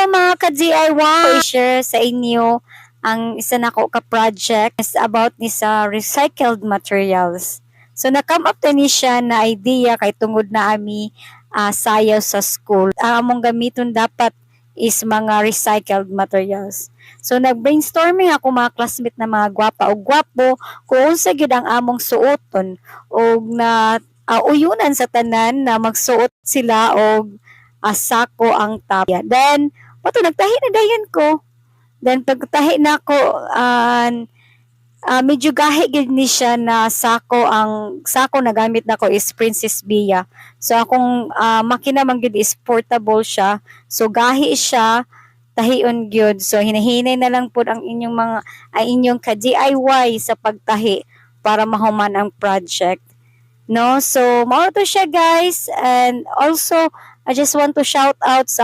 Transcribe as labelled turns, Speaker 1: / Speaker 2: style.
Speaker 1: mga ka-DIY! I-share sa inyo ang isa nako ka-project is about ni sa recycled materials. So na-come up to ni siya na idea kay tungod na ami sayaw sa school. Ang among gamiton dapat is mga recycled materials. So nag-brainstorming ako mga classmate na mga gwapa o gwapo kung unsa gyud ang among suoton og na uyunan sa tanan na magsuot sila og sako ang top. Then pato nagtahi na dayon ko. Then pagtahi na ako medyo gahi gid ni siya na sako. Ang sako na gamit nako is Princess Bia. So akong makina man gid is portable siya. So gahi siya tahion gyud. So hinahinay na lang pud ang inyong mga inyong ka-DIY sa pagtahi para mahuman ang project. No? So mao to siya guys, and also I just want to shout out sa